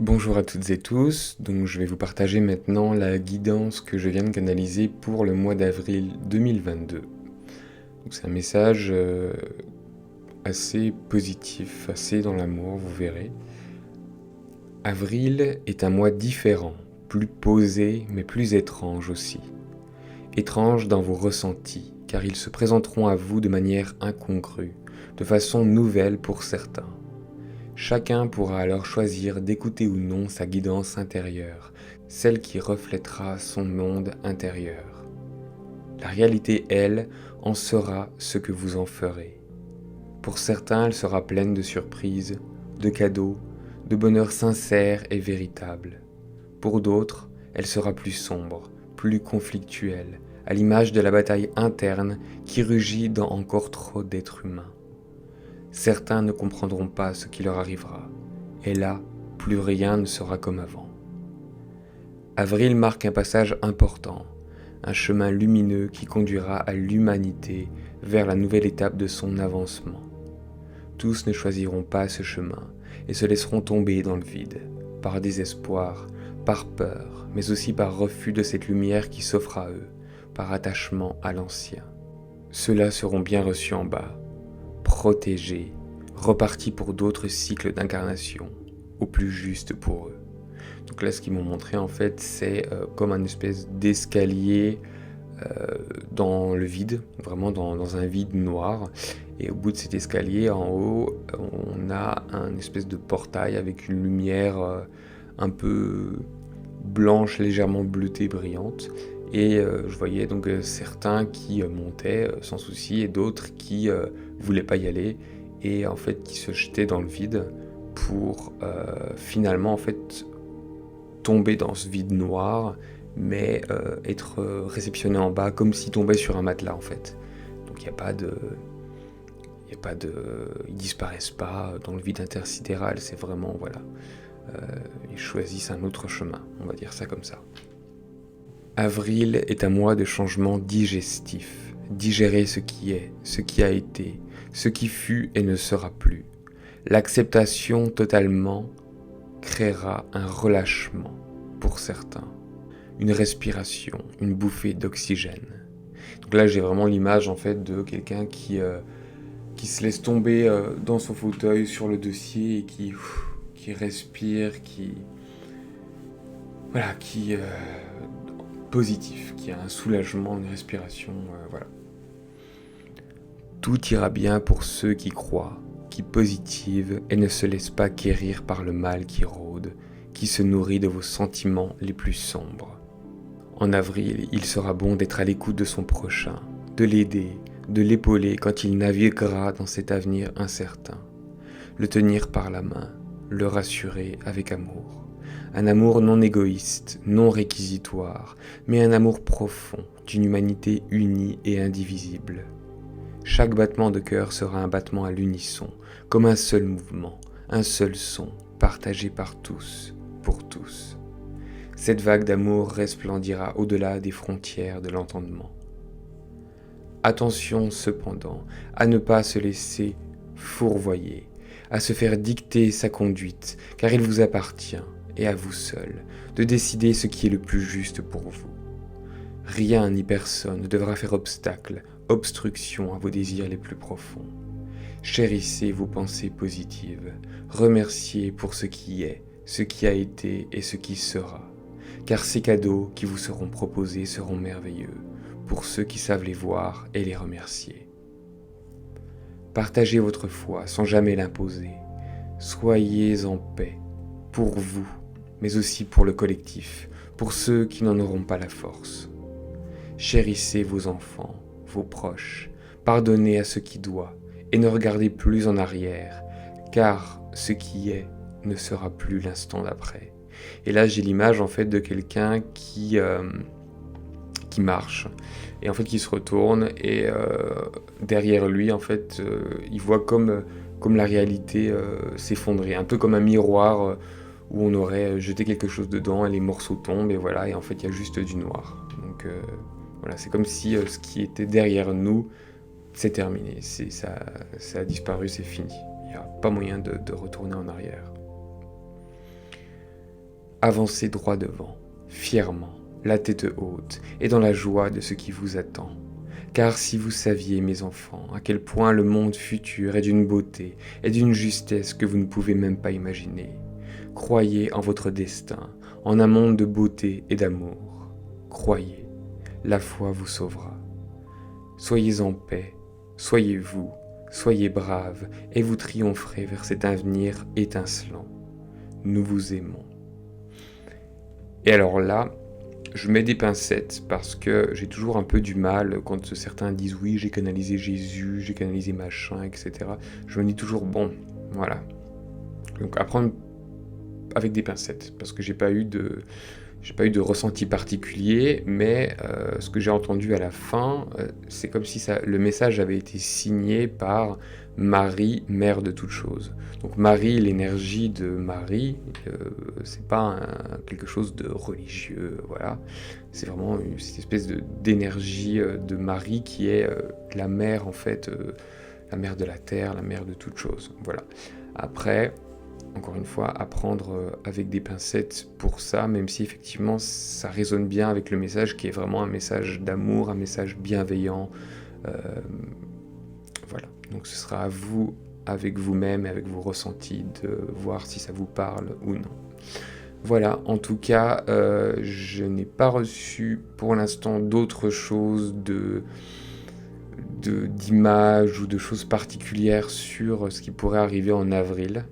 Bonjour à toutes et tous, donc je vais vous partager maintenant la guidance que je viens de canaliser pour le mois d'avril 2022. Donc c'est un message assez positif, assez dans l'amour, vous verrez. Avril est un mois différent, plus posé mais plus étrange aussi. Étrange dans vos ressentis, car ils se présenteront à vous de manière incongrue, de façon nouvelle pour certains. Chacun pourra alors choisir d'écouter ou non sa guidance intérieure, celle qui reflètera son monde intérieur. La réalité, elle, en sera ce que vous en ferez. Pour certains, elle sera pleine de surprises, de cadeaux, de bonheur sincère et véritable. Pour d'autres, elle sera plus sombre, plus conflictuelle, à l'image de la bataille interne qui rugit dans encore trop d'êtres humains. Certains ne comprendront pas ce qui leur arrivera, et là, plus rien ne sera comme avant. Avril marque un passage important, un chemin lumineux qui conduira à l'humanité vers la nouvelle étape de son avancement. Tous ne choisiront pas ce chemin et se laisseront tomber dans le vide, par désespoir, par peur, mais aussi par refus de cette lumière qui s'offre à eux, par attachement à l'ancien. Ceux-là seront bien reçus en bas, protégés, repartis pour d'autres cycles d'incarnation, au plus juste pour eux. Donc là, ce qu'ils m'ont montré, en fait, c'est comme un espèce d'escalier dans le vide, vraiment dans un vide noir. Et au bout de cet escalier, en haut, on a un espèce de portail avec une lumière un peu blanche, légèrement bleutée, brillante. Et je voyais donc certains qui montaient sans souci et d'autres qui voulaient pas y aller et en fait qui se jetaient dans le vide pour finalement en fait tomber dans ce vide noir mais être réceptionné en bas comme s'ils tombaient sur un matelas en fait. Donc il n'y a pas de... Ils disparaissent pas dans le vide intersidéral, c'est vraiment, voilà, ils choisissent un autre chemin, on va dire ça comme ça. Avril est un mois de changement digestif, digérer ce qui est, ce qui a été, ce qui fut et ne sera plus. L'acceptation totalement créera un relâchement pour certains, une respiration, une bouffée d'oxygène. Donc là j'ai vraiment l'image en fait de quelqu'un qui se laisse tomber dans son fauteuil sur le dossier et qui respire, qui positif, qui a un soulagement, une respiration, voilà. Tout ira bien pour ceux qui croient, qui positivent et ne se laissent pas quérir par le mal qui rôde, qui se nourrit de vos sentiments les plus sombres. En avril, il sera bon d'être à l'écoute de son prochain, de l'aider, de l'épauler quand il naviguera dans cet avenir incertain, le tenir par la main, le rassurer avec amour. Un amour non égoïste, non réquisitoire, mais un amour profond, d'une humanité unie et indivisible. Chaque battement de cœur sera un battement à l'unisson, comme un seul mouvement, un seul son, partagé par tous, pour tous. Cette vague d'amour resplendira au-delà des frontières de l'entendement. Attention cependant à ne pas se laisser fourvoyer, à se faire dicter sa conduite, car il vous appartient, et à vous seul, de décider ce qui est le plus juste pour vous. Rien ni personne ne devra faire obstacle, obstruction à vos désirs les plus profonds. Chérissez vos pensées positives, remerciez pour ce qui est, ce qui a été et ce qui sera, car ces cadeaux qui vous seront proposés seront merveilleux, pour ceux qui savent les voir et les remercier. Partagez votre foi sans jamais l'imposer. Soyez en paix, pour vous, mais aussi pour le collectif, pour ceux qui n'en auront pas la force. Chérissez vos enfants, vos proches, pardonnez à ce qui doit, et ne regardez plus en arrière, car ce qui est ne sera plus l'instant d'après. Et là, j'ai l'image en fait de quelqu'un qui marche, et en fait qui se retourne, et derrière lui, en fait, il voit comme la réalité s'effondrer, un peu comme un miroir où on aurait jeté quelque chose dedans et les morceaux tombent et voilà, et en fait il y a juste du noir. Donc voilà, c'est comme si ce qui était derrière nous, c'est terminé, ça a disparu, c'est fini. Il n'y a pas moyen de retourner en arrière. Avancez droit devant, fièrement, la tête haute, et dans la joie de ce qui vous attend. Car si vous saviez, mes enfants, à quel point le monde futur est d'une beauté et d'une justesse que vous ne pouvez même pas imaginer, croyez en votre destin, en un monde de beauté et d'amour. Croyez, la foi vous sauvera. Soyez en paix, soyez vous, soyez braves, et vous triompherez vers cet avenir étincelant. Nous vous aimons. Et alors là, je mets des pincettes parce que j'ai toujours un peu du mal quand certains disent oui, j'ai canalisé Jésus, j'ai canalisé machin, etc. Je me dis toujours bon, voilà. Donc à prendre avec des pincettes parce que j'ai pas eu de ressenti particulier, mais ce que j'ai entendu à la fin, c'est comme si le message avait été signé par Marie, mère de toutes choses. Donc Marie, l'énergie de Marie, c'est pas quelque chose de religieux, voilà. C'est vraiment cette espèce d'énergie de Marie qui est la mère, en fait, la mère de la terre, la mère de toutes choses, voilà. Après, encore une fois, à prendre avec des pincettes pour ça, même si effectivement ça résonne bien avec le message qui est vraiment un message d'amour, un message bienveillant. Voilà, donc ce sera à vous, avec vous-même et avec vos ressentis, de voir si ça vous parle ou non. Voilà, en tout cas, je n'ai pas reçu pour l'instant d'autres choses d'images ou de choses particulières sur ce qui pourrait arriver en avril.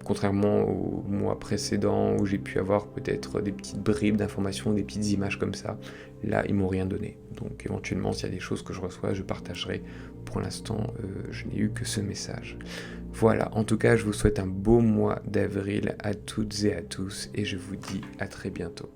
Contrairement au mois précédent où j'ai pu avoir peut-être des petites bribes d'informations, des petites images comme ça, là ils m'ont rien donné. Donc éventuellement s'il y a des choses que je reçois, je partagerai. Pour l'instant, je n'ai eu que ce message. Voilà, en tout cas je vous souhaite un beau mois d'avril à toutes et à tous et je vous dis à très bientôt.